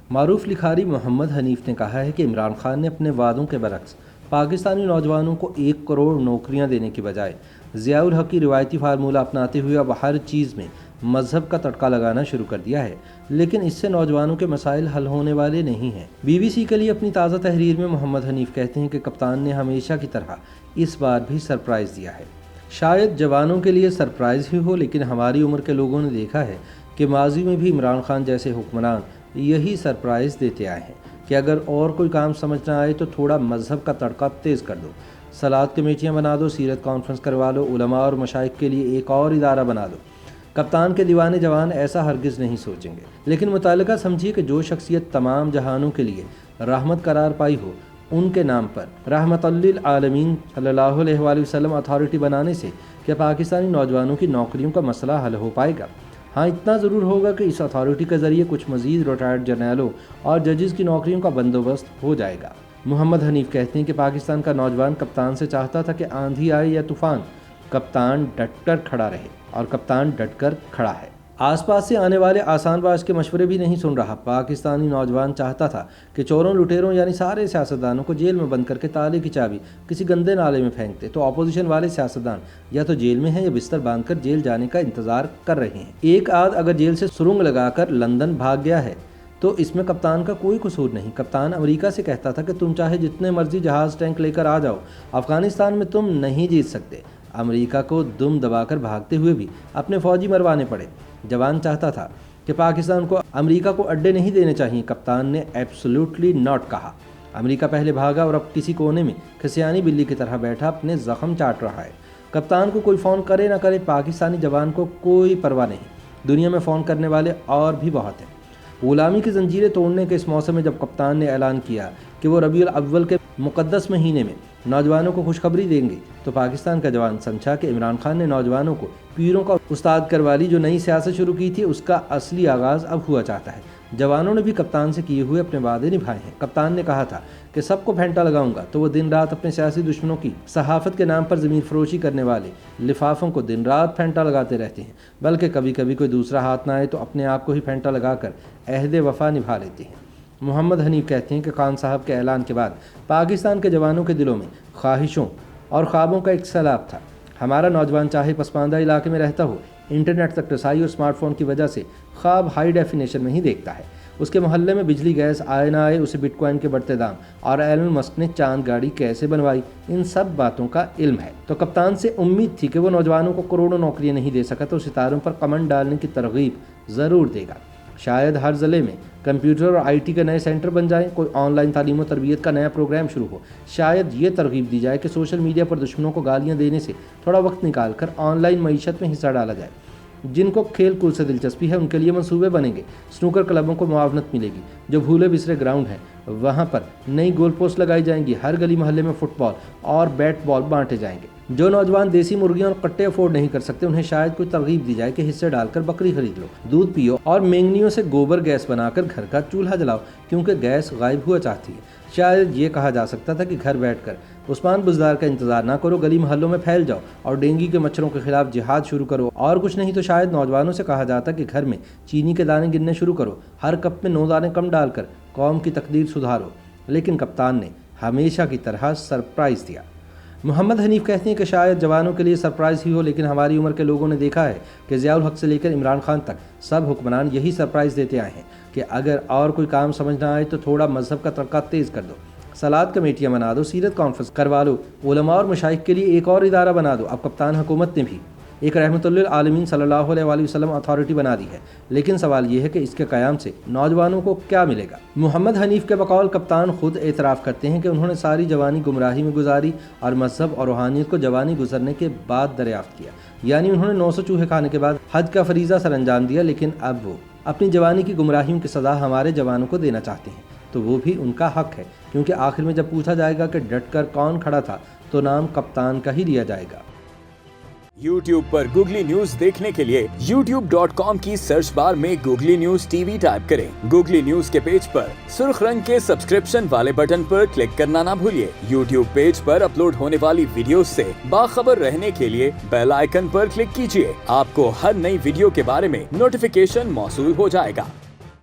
معروف لکھاری محمد حنیف نے کہا ہے کہ عمران خان نے اپنے وعدوں کے برعکس پاکستانی نوجوانوں کو 1 کروڑ نوکریاں دینے کی بجائے ضیاء الحق کی روایتی فارمولہ اپناتے ہوئے اب ہر چیز میں مذہب کا تڑکا لگانا شروع کر دیا ہے، لیکن اس سے نوجوانوں کے مسائل حل ہونے والے نہیں ہیں۔ BBC کے لیے اپنی تازہ تحریر میں محمد حنیف کہتے ہیں کہ کپتان نے ہمیشہ کی طرح اس بار بھی سرپرائز دیا ہے۔ شاید جوانوں کے لیے سرپرائز ہی ہو، لیکن ہماری عمر کے لوگوں نے دیکھا ہے کہ ماضی میں بھی عمران خان جیسے حکمران یہی سرپرائز دیتے آئے ہیں کہ اگر اور کوئی کام سمجھ نہ آئے تو تھوڑا مذہب کا تڑکا تیز کر دو، صلوات کمیٹیاں بنا دو، سیرت کانفرنس کروا لو، علماء اور مشائخ کے لیے ایک اور ادارہ بنا دو۔ کپتان کے دیوانے جوان ایسا ہرگز نہیں سوچیں گے، لیکن متعلقہ سمجھیے کہ جو شخصیت تمام جہانوں کے لیے رحمت قرار پائی ہو، ان کے نام پر رحمت للعالمین صلی اللہ علیہ وآلہ وسلم اتھارٹی بنانے سے کیا پاکستانی نوجوانوں کی نوکریوں کا مسئلہ حل ہو پائے گا؟ ہاں، اتنا ضرور ہوگا کہ اس اتھارٹی کے ذریعے کچھ مزید ریٹائرڈ جرنیلوں اور ججز کی نوکریوں کا بندوبست ہو جائے گا۔ محمد حنیف کہتے ہیں کہ پاکستان کا نوجوان کپتان سے چاہتا تھا کہ آندھی آئے یا طوفان، کپتان ڈٹ کر کھڑا رہے، اور کپتان ڈٹ کر کھڑا ہے۔ آس پاس سے آنے والے آسان باز کے مشورے بھی نہیں سن رہا۔ پاکستانی نوجوان چاہتا تھا کہ چوروں لٹیروں یعنی سارے سیاستدانوں کو جیل میں بند کر کے تالے کی چابی کسی گندے نالے میں پھینکتے، تو اپوزیشن والے سیاستدان یا تو جیل میں ہیں یا بستر باندھ کر جیل جانے کا انتظار کر رہے ہیں۔ ایک آدھ اگر جیل سے سرنگ لگا کر لندن بھاگ گیا ہے تو اس میں کپتان کا کوئی قصور نہیں۔ کپتان امریکہ سے کہتا تھا کہ تم چاہے جتنے مرضی جہاز ٹینک لے کر آ جاؤ، افغانستان میں تم نہیں جیت سکتے۔ امریکہ کو دم دبا کر بھاگتے ہوئے بھی اپنے فوجی مروانے پڑے۔ جوان چاہتا تھا کہ پاکستان کو امریکہ کو اڈے نہیں دینے چاہیے، کپتان نے ایبسولوٹلی ناٹ کہا۔ امریکہ پہلے بھاگا اور اب کسی کونے میں کھسیانی بلی کی طرح بیٹھا اپنے زخم چاٹ رہا ہے۔ کپتان کو کوئی فون کرے نہ کرے، پاکستانی جوان کو کوئی پرواہ نہیں، دنیا میں فون کرنے والے اور بھی بہت ہیں۔ غلامی کی زنجیریں توڑنے کے اس موسم میں جب کپتان نے اعلان کیا کہ وہ ربیع الاول کے مقدس مہینے میں نوجوانوں کو خوشخبری دیں گے، تو پاکستان کا جوان سمجھا کہ عمران خان نے نوجوانوں کو پیروں کا استاد کروا لی۔ جو نئی سیاست شروع کی تھی اس کا اصلی آغاز اب ہوا چاہتا ہے۔ جوانوں نے بھی کپتان سے کیے ہوئے اپنے وعدے نبھائے ہیں۔ کپتان نے کہا تھا کہ سب کو پھینٹا لگاؤں گا، تو وہ دن رات اپنے سیاسی دشمنوں کی صحافت کے نام پر زمین فروشی کرنے والے لفافوں کو دن رات پھینٹا لگاتے رہتے ہیں، بلکہ کبھی کبھی کوئی دوسرا ہاتھ نہ آئے تو اپنے آپ کو ہی پھینٹا لگا کر عہد وفا نبھا لیتے ہیں۔ محمد حنیف کہتے ہیں کہ خان صاحب کے اعلان کے بعد پاکستان کے جوانوں کے دلوں میں خواہشوں اور خوابوں کا ایک سیلاب تھا۔ ہمارا نوجوان چاہے پسماندہ علاقے میں رہتا ہو، انٹرنیٹ تک رسائی اور اسمارٹ فون کی وجہ سے خواب ہائی ڈیفینیشن میں ہی دیکھتا ہے۔ اس کے محلے میں بجلی گیس آئے نہ آئے، اسے بٹ کوائن کے بڑھتے دام اور ایلن مسک نے چاند گاڑی کیسے بنوائی، ان سب باتوں کا علم ہے۔ تو کپتان سے امید تھی کہ وہ نوجوانوں کو کروڑوں نوکریاں نہیں دے سکا تو ستاروں پر کمنڈ ڈالنے کی ترغیب ضرور دے گا۔ شاید ہر ضلع میں کمپیوٹر اور IT کے نئے سینٹر بن جائیں، کوئی آن لائن تعلیم و تربیت کا نیا پروگرام شروع ہو۔ شاید یہ ترغیب دی جائے کہ سوشل میڈیا پر دشمنوں کو گالیاں دینے سے تھوڑا وقت نکال کر آن لائن معیشت میں حصہ ڈالا جائے۔ جن کو کھیل کود سے دلچسپی ہے ان کے لیے منصوبے بنیں گے، سنوکر کلبوں کو معاونت ملے گی، جو بھولے بسرے گراؤنڈ ہیں وہاں پر نئی گول پوسٹ لگائی جائیں گی، ہر گلی محلے میں فٹ بال اور بیٹ بال بانٹے جائیں گے۔ جو نوجوان دیسی مرغیاں اور کٹے افورڈ نہیں کر سکتے انہیں شاید کوئی ترغیب دی جائے کہ حصے ڈال کر بکری خرید لو، دودھ پیو اور مینگنیوں سے گوبر گیس بنا کر گھر کا چولہا جلاؤ، کیونکہ گیس غائب ہوا چاہتی ہے۔ شاید یہ کہا جا سکتا تھا کہ گھر بیٹھ کر عثمان بزدار کا انتظار نہ کرو، گلی محلوں میں پھیل جاؤ اور ڈینگی کے مچھروں کے خلاف جہاد شروع کرو۔ اور کچھ نہیں تو شاید نوجوانوں سے کہا جاتا کہ گھر میں چینی کے دانے گننے شروع کرو، ہر کپ میں 9 دانے کم ڈال کر قوم کی تقدیر سدھارو۔ لیکن کپتان نے ہمیشہ کی طرح سرپرائز دیا۔ محمد حنیف کہتے ہیں کہ شاید جوانوں کے لیے سرپرائز ہی ہو، لیکن ہماری عمر کے لوگوں نے دیکھا ہے کہ ضیاء الحق سے لے کر عمران خان تک سب حکمران یہی سرپرائز دیتے آئے ہیں کہ اگر اور کوئی کام سمجھ نہ آئے تو تھوڑا مذہب کا تڑکا تیز کر دو، صلوات کمیٹیاں بنا دو، سیرت کانفرنس کروا لو، علماء اور مشائخ کے لیے ایک اور ادارہ بنا دو۔ اب کپتان حکومت نے بھی ایک رحمت للعالمین صلی اللہ علیہ وآلہ وسلم اتھارٹی بنا دی ہے، لیکن سوال یہ ہے کہ اس کے قیام سے نوجوانوں کو کیا ملے گا؟ محمد حنیف کے بقول کپتان خود اعتراف کرتے ہیں کہ انہوں نے ساری جوانی گمراہی میں گزاری اور مذہب اور روحانیت کو جوانی گزرنے کے بعد دریافت کیا، یعنی انہوں نے 900 چوہے کھانے کے بعد حج کا فریضہ سر انجام دیا، لیکن اب وہ اپنی جوانی کی گمراہیوں کی سزا ہمارے جوانوں کو دینا چاہتے ہیں، تو وہ بھی ان کا حق ہے، کیونکہ آخر میں جب پوچھا جائے گا کہ ڈٹ کر کون کھڑا تھا تو نام کپتان کا ہی لیا جائے گا۔ YouTube پر گوگلی نیوز دیکھنے کے لیے youtube.com کی سرچ بار میں گوگلی نیوز TV ٹائپ کریں۔ گوگلی نیوز کے پیج پر سرخ رنگ کے سبسکرپشن والے بٹن پر کلک کرنا نہ بھولیے۔ YouTube پیج پر اپلوڈ ہونے والی ویڈیوز سے باخبر رہنے کے لیے بیل آئیکن پر کلک کیجیے۔ آپ کو ہر نئی ویڈیو کے بارے میں نوٹیفیکیشن موصول ہو جائے گا۔